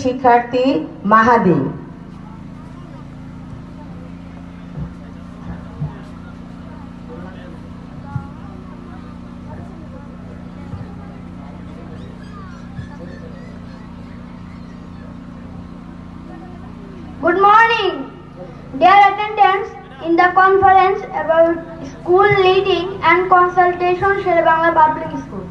শিক্ষার্থী মাহাদি। Good morning, dear attendants in the conference about school leading and consultation Sherebangla Public School.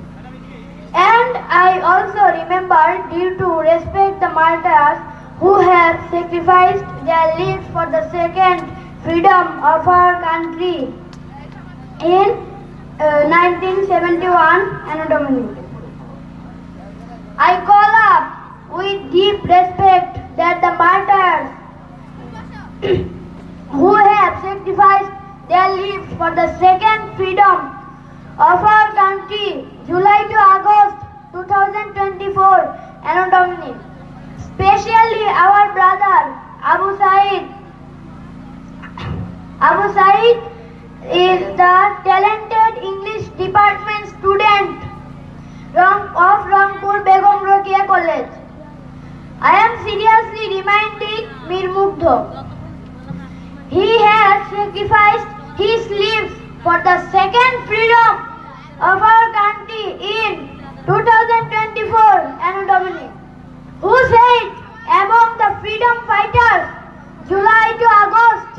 And I also remember due to respect the martyrs who have sacrificed their lives for the second freedom of our country in 1971 Anno Domini. I call up with deep respect that the martyrs who have sacrificed their lives for the second freedom of our country, July to August 2024, Anno Domini. Especially our brother Abu Said. Abu Said is the talented English department student of Rangpur Begum Rokeya College. I am seriously reminding Mir Mugdho. He has sacrificed his lives for the second freedom of our country in 2024 Anno Domini. Who said among the freedom fighters July to August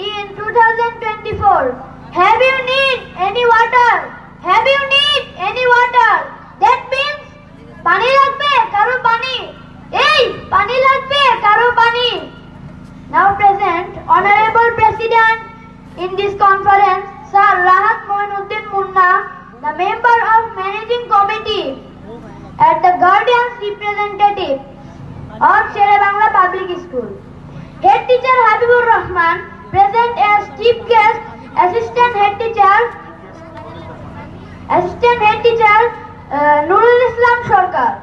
in 2024, have you need any water? Have you need any water? That means pani lagbe karo pani. Ei pani lagbe karo pani. Now present Honorable President in this conference, Sir Rahat Moinuddin Munna, the member of Managing Committee at the Guardians Representative of Sherebangla Public School. Head Teacher Habibur Rahman, present as Chief Guest, Assistant Head Teacher Nurul Islam Sarkar.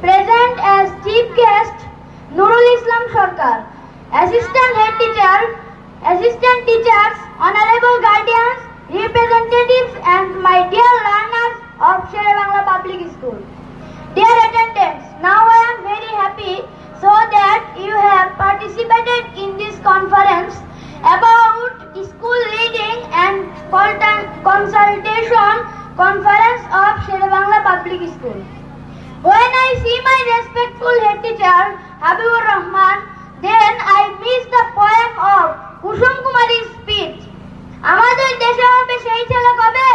Present as Chief Guest Nurul Islam Sarkar, Assistant Head Teacher, Assistant Teachers, Honorable Guardians, Representatives and my dear learners of Sherebangla Public School. Dear attendants, now I am very happy so that you have participated in this conference about school leading and consultation conference of Sherebangla Public School. When I see my respectful head teacher Habibur Rahman, then I miss the poem of Kusum Kumari's speech. আমাদের দেশে হবে সেই ছেলে কবে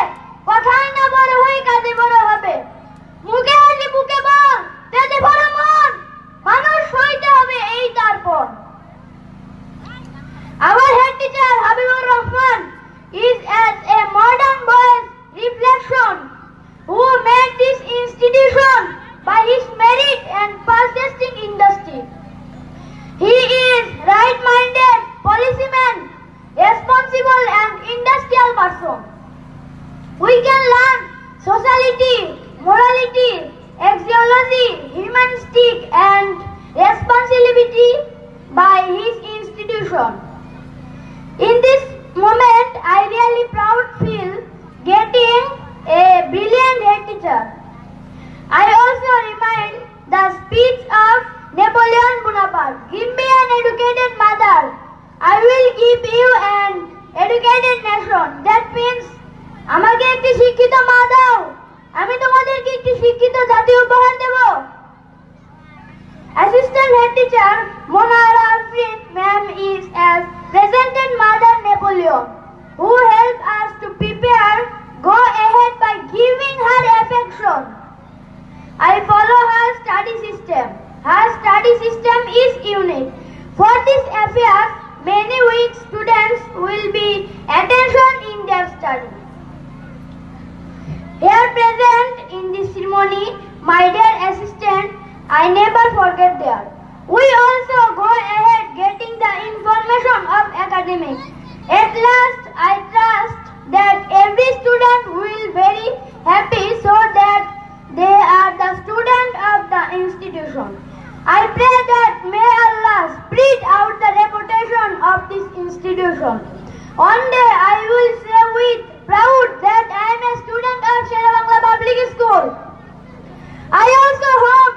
কথাই না বড় হই কাজে বড় হবে মুখে হাসি বুকে বল তেজে ভরা মন মানুষ হইতে হবে এই তারপর Our head teacher Habibur Rahman is as a modern boy's reflection who made this institution by his merit and persisting industry. He is right-minded policyman, responsible and industrial person. We can learn sociality, morality, axiology, humanistic and responsibility by his institution. In this moment, I really proud feel getting a brilliant head teacher. I also remind the speech of Napoleon Bonaparte. Give me an educated mother, I will give you an educated nation. That means আমাকে একটি শিক্ষিত মা দাও আমি তোমাদেরকে একটি শিক্ষিত জাতি উপহার দেব Assistant Head Teacher Monara Afrin ma'am is as presented Mother Napoleon who helped us to prepare go ahead by giving her affection. I follow her study system. Her study system is unique. For this affair, many weak students will be attention in their study. Here present in this ceremony, my dear assistant, I never forget there. We also go ahead getting the information of academics. At last, I trust that every student will very happy so that they are the student of the institution. I pray that may Allah spread out the reputation of this institution. One day I will say with proud that I am a student of Sherebangla Public School. I also hope